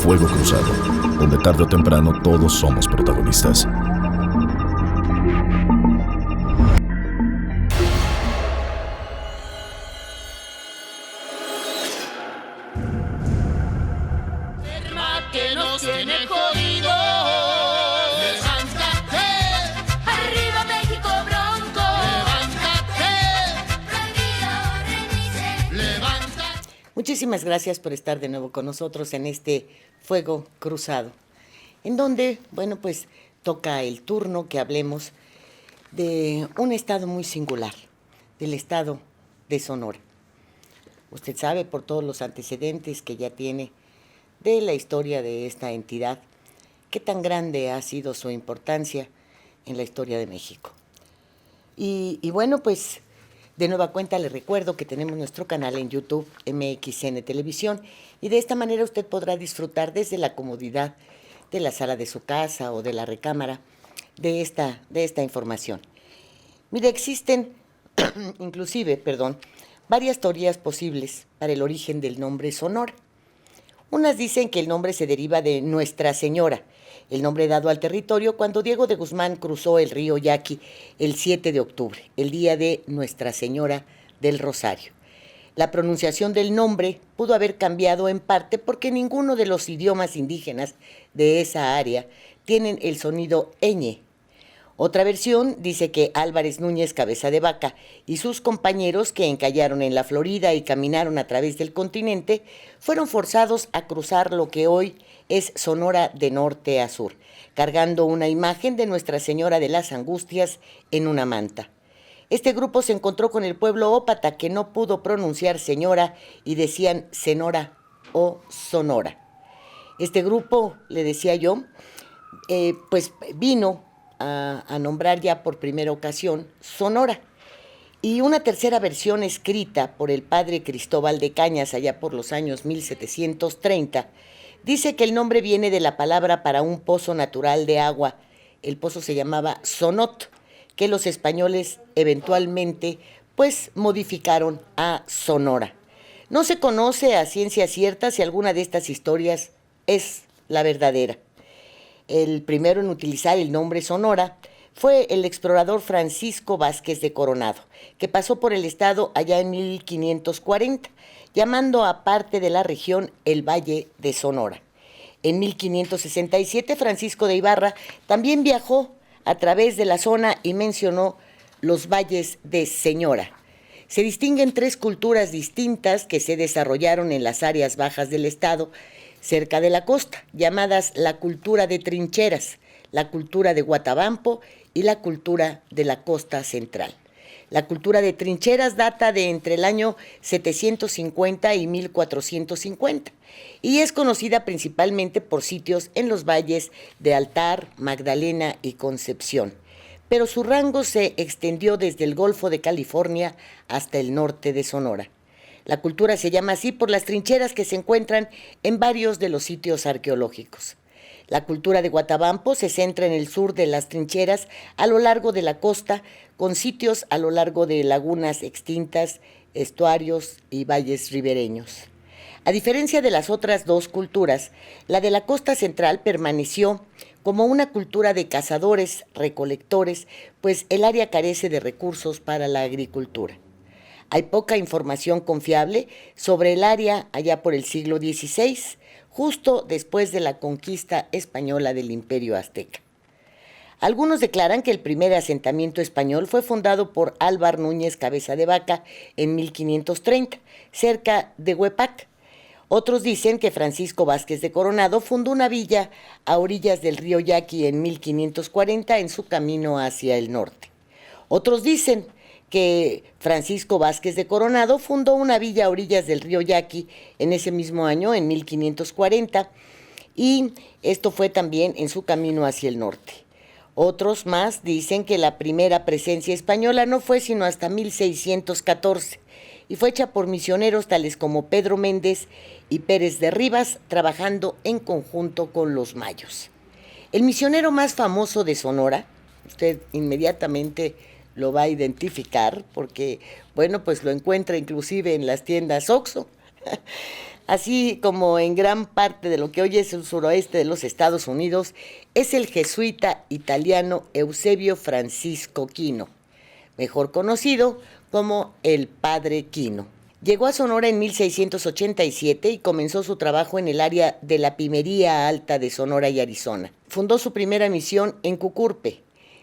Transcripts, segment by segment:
Fuego Cruzado, donde tarde o temprano todos somos protagonistas. Que nos tiene jodido. Levántate, arriba México Bronco. Levántate, levántate. Muchísimas gracias por estar de nuevo con nosotros en este Fuego Cruzado, en donde, bueno, pues toca el turno que hablemos de un estado muy singular, del estado de Sonora. Usted sabe por todos los antecedentes que ya tiene de la historia de esta entidad, qué tan grande ha sido su importancia en la historia de México. Y bueno, pues de nueva cuenta le recuerdo que tenemos nuestro canal en YouTube, MXN Televisión, y de esta manera usted podrá disfrutar desde la comodidad de la sala de su casa o de la recámara de esta información. Mire, existen varias teorías posibles para el origen del nombre Sonora. Unas dicen que el nombre se deriva de Nuestra Señora, el nombre dado al territorio cuando Diego de Guzmán cruzó el río Yaqui el 7 de octubre, el día de Nuestra Señora del Rosario. La pronunciación del nombre pudo haber cambiado en parte porque ninguno de los idiomas indígenas de esa área tienen el sonido ñ. Otra versión dice que Álvarez Núñez Cabeza de Vaca y sus compañeros que encallaron en la Florida y caminaron a través del continente fueron forzados a cruzar lo que hoy es Sonora de norte a sur, cargando una imagen de Nuestra Señora de las Angustias en una manta. Este grupo se encontró con el pueblo ópata que no pudo pronunciar señora y decían Senora o Sonora. Este grupo, le decía yo, pues vino a nombrar ya por primera ocasión Sonora. Y una tercera versión escrita por el padre Cristóbal de Cañas allá por los años 1730 dice que el nombre viene de la palabra para un pozo natural de agua. El pozo se llamaba Sonot, que los españoles eventualmente pues modificaron a Sonora. No se conoce a ciencia cierta si alguna de estas historias es la verdadera. El primero en utilizar el nombre Sonora fue el explorador Francisco Vázquez de Coronado, que pasó por el estado allá en 1540, llamando a parte de la región el Valle de Sonora. En 1567, Francisco de Ibarra también viajó a través de la zona y mencionó los valles de Señora. Se distinguen tres culturas distintas que se desarrollaron en las áreas bajas del estado, cerca de la costa, llamadas la cultura de trincheras, la cultura de Guatabampo y la cultura de la costa central. La cultura de trincheras data de entre el año 750 y 1450 y es conocida principalmente por sitios en los valles de Altar, Magdalena y Concepción, pero su rango se extendió desde el Golfo de California hasta el norte de Sonora. La cultura se llama así por las trincheras que se encuentran en varios de los sitios arqueológicos. La cultura de Guatabampo se centra en el sur de las trincheras a lo largo de la costa, con sitios a lo largo de lagunas extintas, estuarios y valles ribereños. A diferencia de las otras dos culturas, la de la costa central permaneció como una cultura de cazadores, recolectores, pues el área carece de recursos para la agricultura. Hay poca información confiable sobre el área allá por el siglo XVI, justo después de la conquista española del Imperio Azteca. Algunos declaran que el primer asentamiento español fue fundado por Álvar Núñez Cabeza de Vaca en 1530, cerca de Huepac. Otros dicen que Francisco Vázquez de Coronado fundó una villa a orillas del río Yaqui en 1540 en su camino hacia el norte. Otros dicen que Francisco Vázquez de Coronado fundó una villa a orillas del río Yaqui en ese mismo año, en 1540, y esto fue también en su camino hacia el norte. Otros más dicen que la primera presencia española no fue sino hasta 1614 y fue hecha por misioneros tales como Pedro Méndez y Pérez de Rivas, trabajando en conjunto con los mayos. El misionero más famoso de Sonora, usted inmediatamente lo va a identificar porque, bueno, pues lo encuentra inclusive en las tiendas Oxxo. así como en gran parte de lo que hoy es el suroeste de los Estados Unidos, es el jesuita italiano Eusebio Francisco Quino, mejor conocido como el Padre Quino. Llegó a Sonora en 1687 y comenzó su trabajo en el área de la Pimería Alta de Sonora y Arizona. Fundó su primera misión en Cucurpe.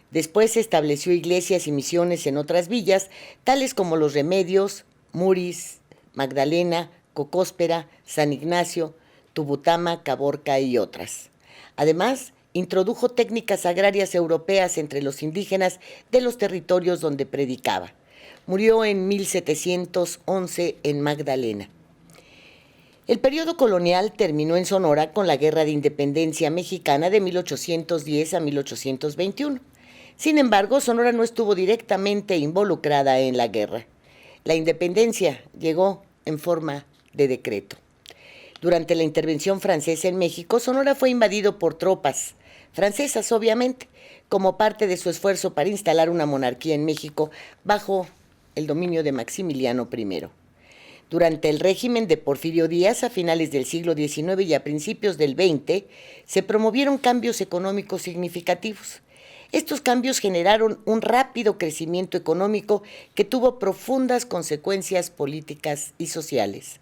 Después estableció iglesias y misiones en otras villas, tales como Los Remedios, Muris, Magdalena, Cocóspera, San Ignacio, Tubutama, Caborca y otras. Además, introdujo técnicas agrarias europeas entre los indígenas de los territorios donde predicaba. Murió en 1711 en Magdalena. El periodo colonial terminó en Sonora con la Guerra de Independencia Mexicana de 1810 a 1821. Sin embargo, Sonora no estuvo directamente involucrada en la guerra. La independencia llegó en forma de decreto. Durante la intervención francesa en México, Sonora fue invadido por tropas francesas, obviamente, como parte de su esfuerzo para instalar una monarquía en México bajo el dominio de Maximiliano I. Durante el régimen de Porfirio Díaz, a finales del siglo XIX y a principios del XX, se promovieron cambios económicos significativos. Estos cambios generaron un rápido crecimiento económico que tuvo profundas consecuencias políticas y sociales.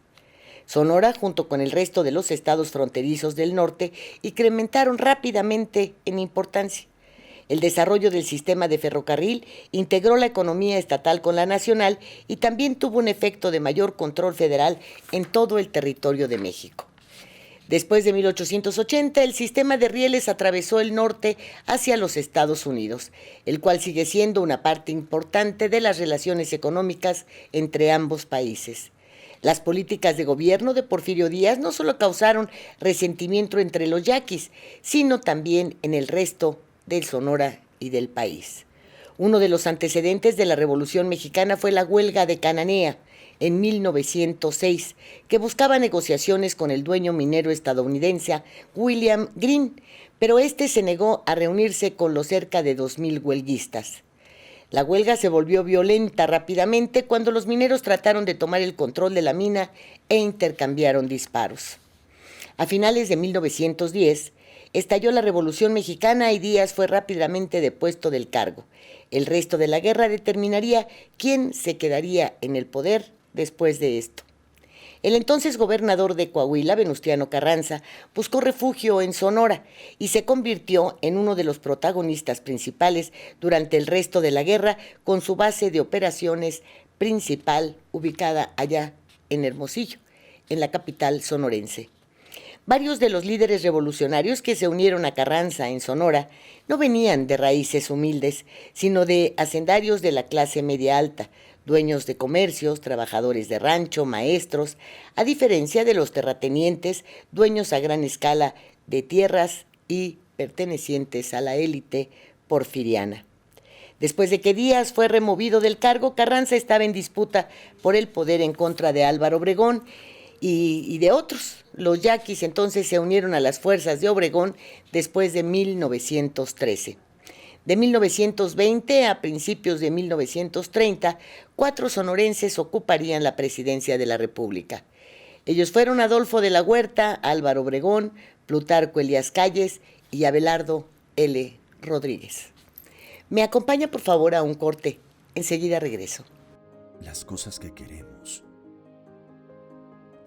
Sonora, junto con el resto de los estados fronterizos del norte, incrementaron rápidamente en importancia. El desarrollo del sistema de ferrocarril integró la economía estatal con la nacional y también tuvo un efecto de mayor control federal en todo el territorio de México. Después de 1880, el sistema de rieles atravesó el norte hacia los Estados Unidos, el cual sigue siendo una parte importante de las relaciones económicas entre ambos países. Las políticas de gobierno de Porfirio Díaz no solo causaron resentimiento entre los yaquis, sino también en el resto de Sonora y del país. Uno de los antecedentes de la Revolución Mexicana fue la huelga de Cananea en 1906, que buscaba negociaciones con el dueño minero estadounidense William Green, pero este se negó a reunirse con los cerca de 2,000 huelguistas. La huelga se volvió violenta rápidamente cuando los mineros trataron de tomar el control de la mina e intercambiaron disparos. A finales de 1910, estalló la Revolución Mexicana y Díaz fue rápidamente depuesto del cargo. El resto de la guerra determinaría quién se quedaría en el poder después de esto. El entonces gobernador de Coahuila, Venustiano Carranza, buscó refugio en Sonora y se convirtió en uno de los protagonistas principales durante el resto de la guerra, con su base de operaciones principal ubicada allá en Hermosillo, en la capital sonorense. Varios de los líderes revolucionarios que se unieron a Carranza en Sonora no venían de raíces humildes, sino de hacendarios de la clase media alta, dueños de comercios, trabajadores de rancho, maestros, a diferencia de los terratenientes, dueños a gran escala de tierras y pertenecientes a la élite porfiriana. Después de que Díaz fue removido del cargo, Carranza estaba en disputa por el poder en contra de Álvaro Obregón y de otros. Los yaquis entonces se unieron a las fuerzas de Obregón después de 1913. De 1920 a principios de 1930, 4 sonorenses ocuparían la presidencia de la República. Ellos fueron Adolfo de la Huerta, Álvaro Obregón, Plutarco Elías Calles y Abelardo L. Rodríguez. ¿Me acompaña por favor a un corte? Enseguida regreso. Las cosas que queremos,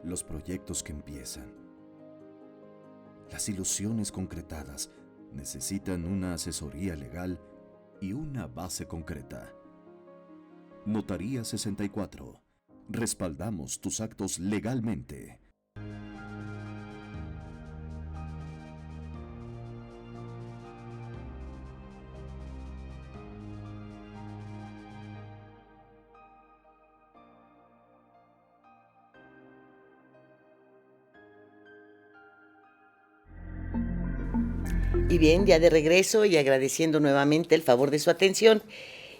los proyectos que empiezan, las ilusiones concretadas necesitan una asesoría legal y una base concreta. Notaría 64. Respaldamos tus actos legalmente. Y bien, ya de regreso y agradeciendo nuevamente el favor de su atención,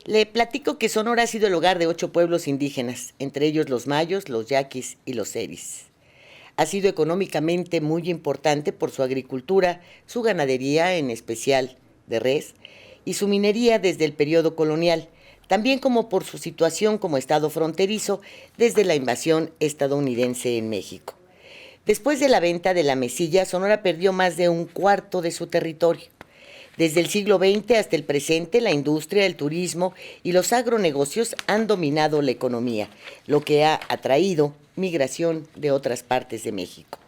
le platico que Sonora ha sido el hogar de 8 pueblos indígenas, entre ellos los mayos, los yaquis y los seris. Ha sido económicamente muy importante por su agricultura, su ganadería, en especial de res, y su minería desde el periodo colonial, también como por su situación como estado fronterizo desde la invasión estadounidense en México. Después de la venta de la mesilla, Sonora perdió más de un cuarto de su territorio. Desde el siglo XX hasta el presente, la industria, el turismo y los agronegocios han dominado la economía, lo que ha atraído migración de otras partes de México.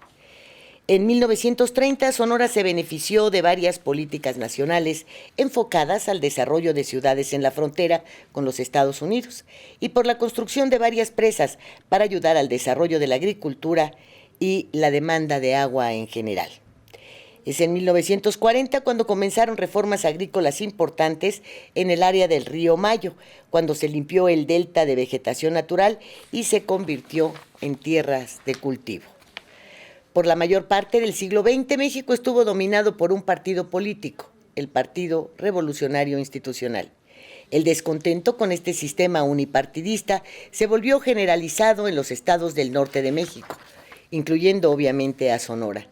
En 1930, Sonora se benefició de varias políticas nacionales enfocadas al desarrollo de ciudades en la frontera con los Estados Unidos y por la construcción de varias presas para ayudar al desarrollo de la agricultura y la demanda de agua en general. Es en 1940 cuando comenzaron reformas agrícolas importantes en el área del río Mayo, cuando se limpió el delta de vegetación natural y se convirtió en tierras de cultivo. Por la mayor parte del siglo XX, México estuvo dominado por un partido político, el Partido Revolucionario Institucional. El descontento con este sistema unipartidista se volvió generalizado en los estados del norte de México, incluyendo obviamente a Sonora.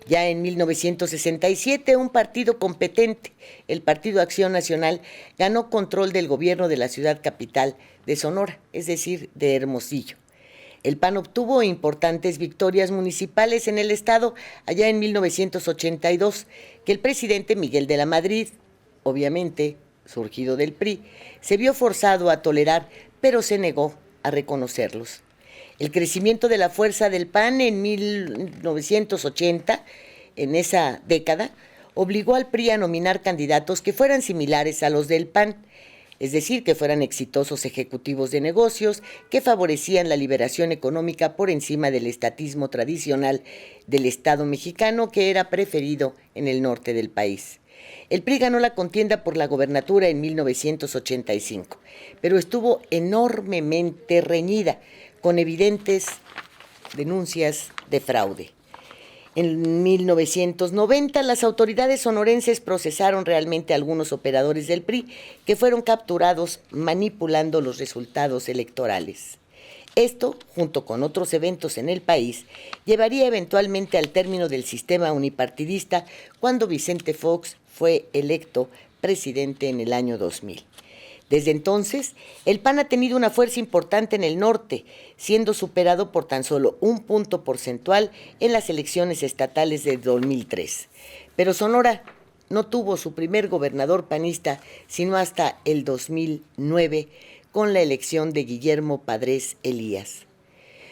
Ya en 1967, un partido competente, el Partido Acción Nacional, ganó control del gobierno de la ciudad capital de Sonora, es decir, de Hermosillo. El PAN obtuvo importantes victorias municipales en el estado allá en 1982, que el presidente Miguel de la Madrid, obviamente surgido del PRI, se vio forzado a tolerar, pero se negó a reconocerlos. El crecimiento de la fuerza del PAN en 1980, en esa década, obligó al PRI a nominar candidatos que fueran similares a los del PAN, es decir, que fueran exitosos ejecutivos de negocios, que favorecían la liberación económica por encima del estatismo tradicional del Estado mexicano que era preferido en el norte del país. El PRI ganó la contienda por la gobernatura en 1985, pero estuvo enormemente reñida, con evidentes denuncias de fraude. En 1990, las autoridades sonorenses procesaron realmente a algunos operadores del PRI que fueron capturados manipulando los resultados electorales. Esto, junto con otros eventos en el país, llevaría eventualmente al término del sistema unipartidista cuando Vicente Fox fue electo presidente en el año 2000. Desde entonces, el PAN ha tenido una fuerza importante en el norte, siendo superado por tan solo un punto porcentual en las elecciones estatales de 2003. Pero Sonora no tuvo su primer gobernador panista sino hasta el 2009, con la elección de Guillermo Padres Elías.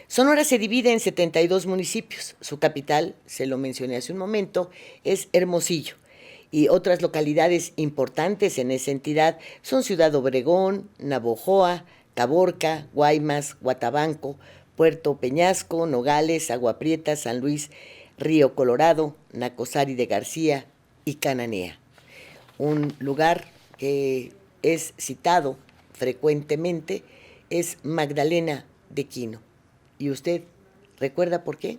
Sonora se divide en 72 municipios. Su capital, se lo mencioné hace un momento, es Hermosillo. Y otras localidades importantes en esa entidad son Ciudad Obregón, Navojoa, Caborca, Guaymas, Guatabanco, Puerto Peñasco, Nogales, Agua Prieta, San Luis, Río Colorado, Nacosari de García y Cananea. Un lugar que es citado frecuentemente es Magdalena de Quino. ¿Y usted recuerda por qué?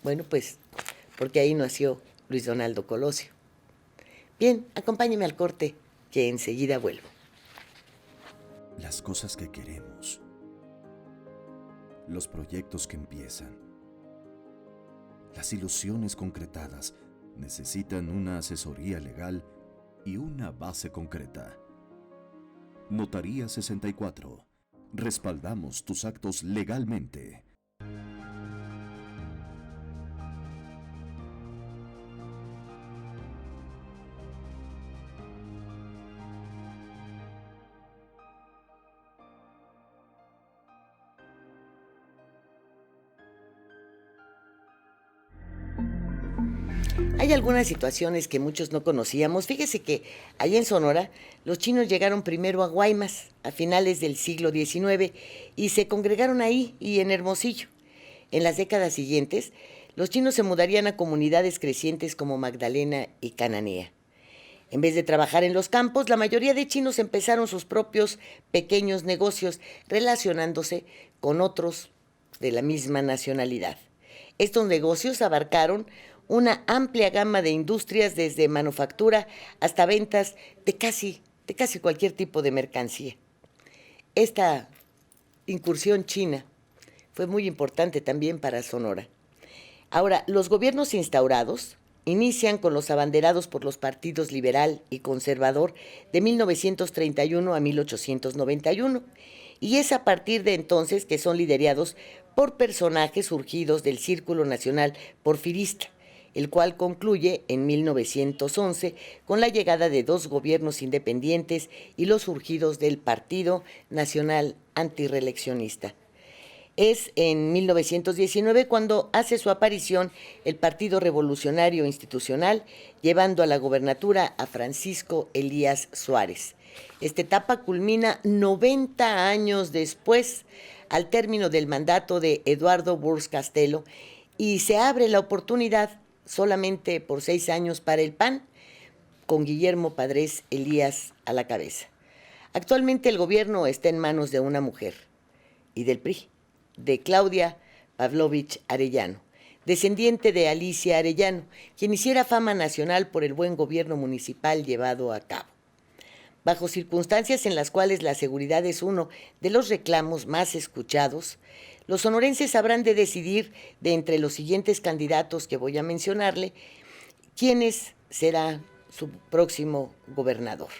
Bueno, pues porque ahí nació Luis Donaldo Colosio. Bien, acompáñeme al corte, que enseguida vuelvo. Las cosas que queremos, los proyectos que empiezan, las ilusiones concretadas necesitan una asesoría legal y una base concreta. Notaría 64. Respaldamos tus actos legalmente. Hay algunas situaciones que muchos no conocíamos. Fíjese que allá en Sonora los chinos llegaron primero a Guaymas a finales del siglo XIX y se congregaron ahí y en Hermosillo. En las décadas siguientes, los chinos se mudarían a comunidades crecientes como Magdalena y Cananea. En vez de trabajar en los campos, la mayoría de chinos empezaron sus propios pequeños negocios relacionándose con otros de la misma nacionalidad. Estos negocios abarcaron una amplia gama de industrias desde manufactura hasta ventas de casi cualquier tipo de mercancía. Esta incursión china fue muy importante también para Sonora. Ahora, los gobiernos instaurados inician con los abanderados por los partidos liberal y conservador de 1931 a 1891 y es a partir de entonces que son liderados por personajes surgidos del Círculo Nacional Porfirista, el cual concluye en 1911 con la llegada de dos gobiernos independientes y los surgidos del Partido Nacional Antirreeleccionista. Es en 1919 cuando hace su aparición el Partido Revolucionario Institucional, llevando a la gobernatura a Francisco Elías Suárez. Esta etapa culmina 90 años después, al término del mandato de Eduardo Burrs Castelo, y se abre la oportunidad solamente por 6 años para el PAN, con Guillermo Padres Elías a la cabeza. Actualmente el gobierno está en manos de una mujer, y del PRI, de Claudia Pavlovich Arellano, descendiente de Alicia Arellano, quien hiciera fama nacional por el buen gobierno municipal llevado a cabo. Bajo circunstancias en las cuales la seguridad es uno de los reclamos más escuchados, los sonorenses habrán de decidir de entre los siguientes candidatos que voy a mencionarle, quién será su próximo gobernador.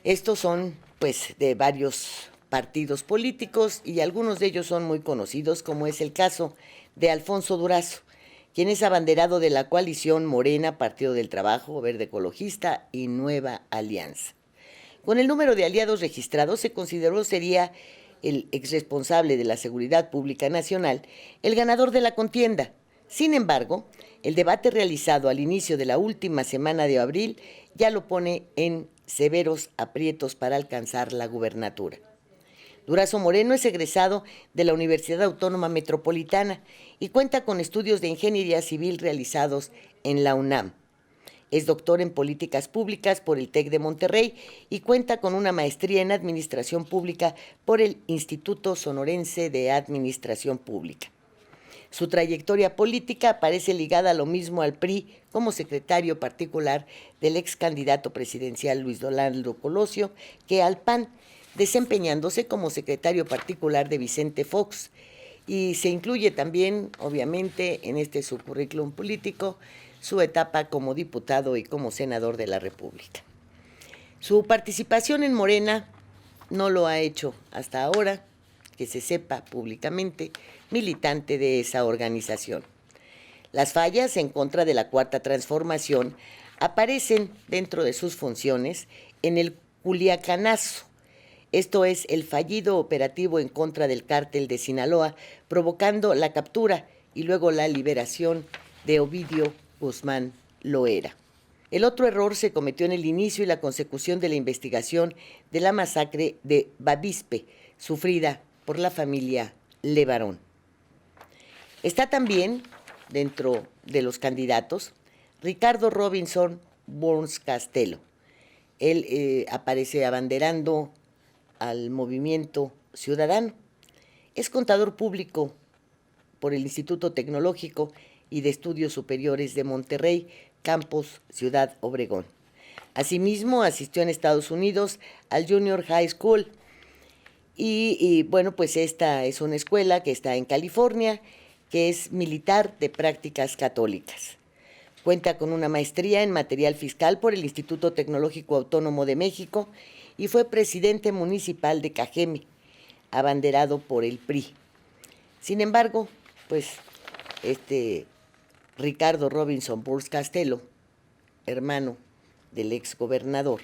Estos son, pues, de varios partidos políticos y algunos de ellos son muy conocidos, como es el caso de Alfonso Durazo, quien es abanderado de la coalición Morena, Partido del Trabajo, Verde Ecologista y Nueva Alianza. Con el número de aliados registrados, se consideró sería el exresponsable de la Seguridad Pública Nacional el ganador de la contienda. Sin embargo, el debate realizado al inicio de la última semana de abril ya lo pone en severos aprietos para alcanzar la gubernatura. Durazo Moreno es egresado de la Universidad Autónoma Metropolitana y cuenta con estudios de ingeniería civil realizados en la UNAM. Es doctor en políticas públicas por el TEC de Monterrey y cuenta con una maestría en administración pública por el Instituto Sonorense de Administración Pública. Su trayectoria política parece ligada a lo mismo al PRI como secretario particular del ex candidato presidencial Luis Donaldo Colosio que al PAN, desempeñándose como secretario particular de Vicente Fox, y se incluye también, obviamente, en su currículum político, su etapa como diputado y como senador de la República. Su participación en Morena no lo ha hecho hasta ahora, que se sepa públicamente, militante de esa organización. Las fallas en contra de la Cuarta Transformación aparecen dentro de sus funciones en el Culiacanazo. Esto es el fallido operativo en contra del cártel de Sinaloa, provocando la captura y luego la liberación de Ovidio Guzmán Loera. El otro error se cometió en el inicio y la consecución de la investigación de la masacre de Bavispe, sufrida por la familia Levarón. Está también, dentro de los candidatos, Ricardo Robinson Burns Castelo. Él aparece abanderando al Movimiento Ciudadano. Es contador público por el Instituto Tecnológico y de Estudios Superiores de Monterrey, Campus Ciudad Obregón. Asimismo, asistió en Estados Unidos al Junior High School y bueno, pues esta es una escuela que está en California, que es militar de prácticas católicas. Cuenta con una maestría en material fiscal por el Instituto Tecnológico Autónomo de México y fue presidente municipal de Cajeme, abanderado por el PRI. Sin embargo, pues Ricardo Robinson Burns Castelo, hermano del exgobernador,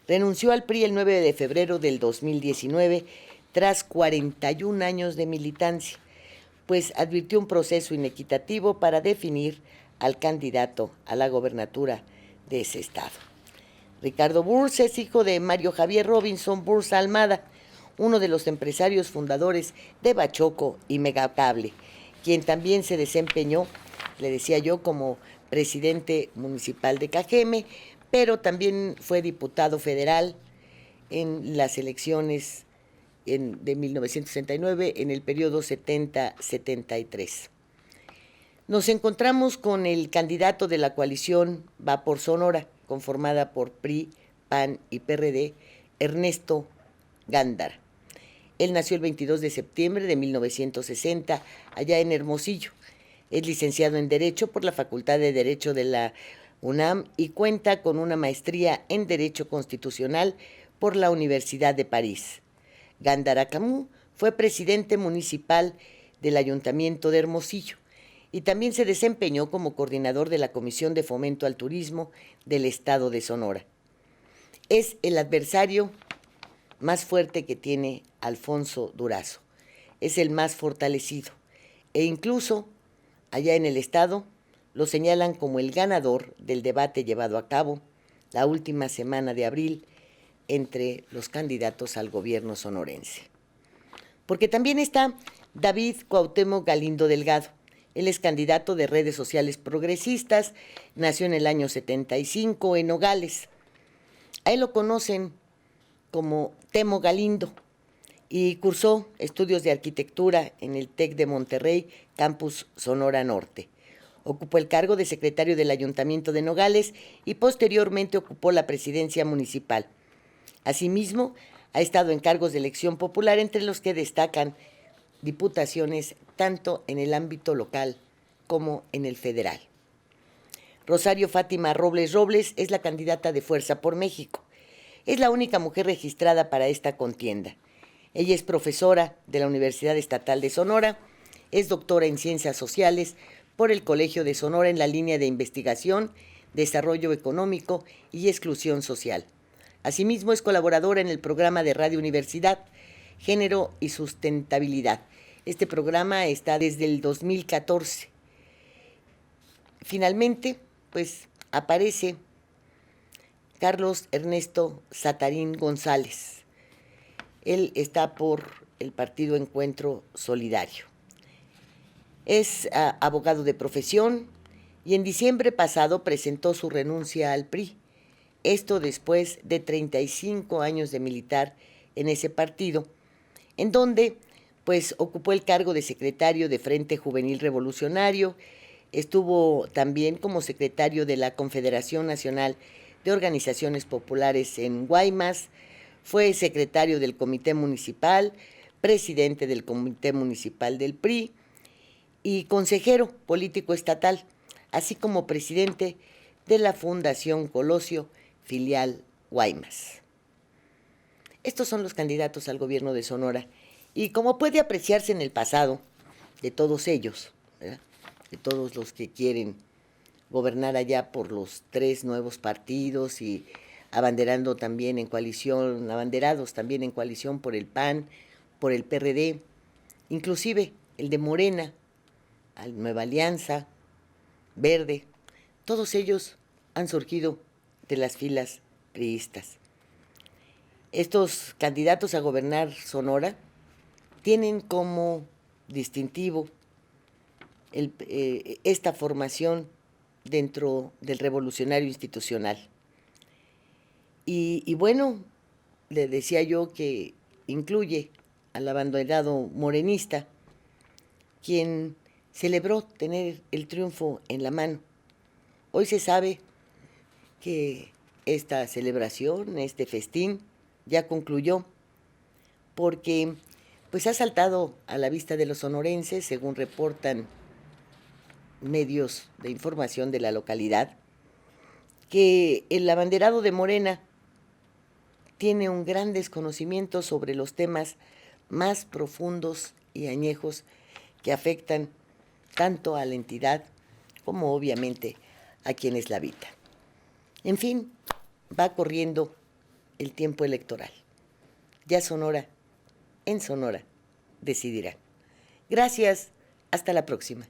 renunció al PRI el 9 de febrero del 2019 tras 41 años de militancia, pues advirtió un proceso inequitativo para definir al candidato a la gobernatura de ese estado. Ricardo Burns es hijo de Mario Javier Robinson Burns Almada, uno de los empresarios fundadores de Bachoco y Megacable, quien también se desempeñó, le decía yo, como presidente municipal de Cajeme, pero también fue diputado federal en las elecciones de 1969, en el periodo 70-73. Nos encontramos con el candidato de la coalición Va por Sonora, conformada por PRI, PAN y PRD, Ernesto Gándara. Él nació el 22 de septiembre de 1960, allá en Hermosillo. Es licenciado en Derecho por la Facultad de Derecho de la UNAM y cuenta con una maestría en Derecho Constitucional por la Universidad de París. Gandaracamú fue presidente municipal del Ayuntamiento de Hermosillo y también se desempeñó como coordinador de la Comisión de Fomento al Turismo del Estado de Sonora. Es el adversario más fuerte que tiene Alfonso Durazo. Es el más fortalecido e incluso allá en el Estado lo señalan como el ganador del debate llevado a cabo la última semana de abril entre los candidatos al gobierno sonorense. Porque también está David Cuauhtémoc Galindo Delgado. Él es candidato de Redes Sociales Progresistas, nació en el año 75 en Nogales. A él lo conocen como Temo Galindo y cursó estudios de arquitectura en el TEC de Monterrey, campus Sonora Norte. Ocupó el cargo de secretario del Ayuntamiento de Nogales y posteriormente ocupó la presidencia municipal. Asimismo, ha estado en cargos de elección popular, entre los que destacan diputaciones tanto en el ámbito local como en el federal. Rosario Fátima Robles Robles es la candidata de Fuerza por México. Es la única mujer registrada para esta contienda. Ella es profesora de la Universidad Estatal de Sonora, es doctora en Ciencias Sociales por el Colegio de Sonora en la línea de investigación, desarrollo económico y exclusión social. Asimismo, es colaboradora en el programa de Radio Universidad, Género y Sustentabilidad. Este programa está desde el 2014. Finalmente, pues aparece Carlos Ernesto Satarín González. Él está por el partido Encuentro Solidario. Es abogado de profesión y en diciembre pasado presentó su renuncia al PRI. Esto después de 35 años de militar en ese partido, en donde pues ocupó el cargo de secretario de Frente Juvenil Revolucionario, estuvo también como secretario de la Confederación Nacional de Organizaciones Populares en Guaymas, fue secretario del Comité Municipal, presidente del Comité Municipal del PRI y consejero político estatal, así como presidente de la Fundación Colosio, filial Guaymas. Estos son los candidatos al gobierno de Sonora y como puede apreciarse en el pasado de todos ellos, ¿verdad?, de todos los que quieren gobernar allá por los 3 nuevos partidos y abanderados también en coalición por el PAN, por el PRD, inclusive el de Morena, Nueva Alianza, Verde, todos ellos han surgido de las filas priistas. Estos candidatos a gobernar Sonora tienen como distintivo esta formación dentro del revolucionario institucional. Y bueno, le decía yo que incluye al abanderado morenista, quien celebró tener el triunfo en la mano. Hoy se sabe que esta celebración, este festín, ya concluyó, porque pues ha saltado a la vista de los sonorenses, según reportan medios de información de la localidad, que el abanderado de Morena tiene un gran desconocimiento sobre los temas más profundos y añejos que afectan tanto a la entidad como obviamente a quienes la habitan. En fin, va corriendo el tiempo electoral. Ya Sonora, en Sonora, decidirá. Gracias, hasta la próxima.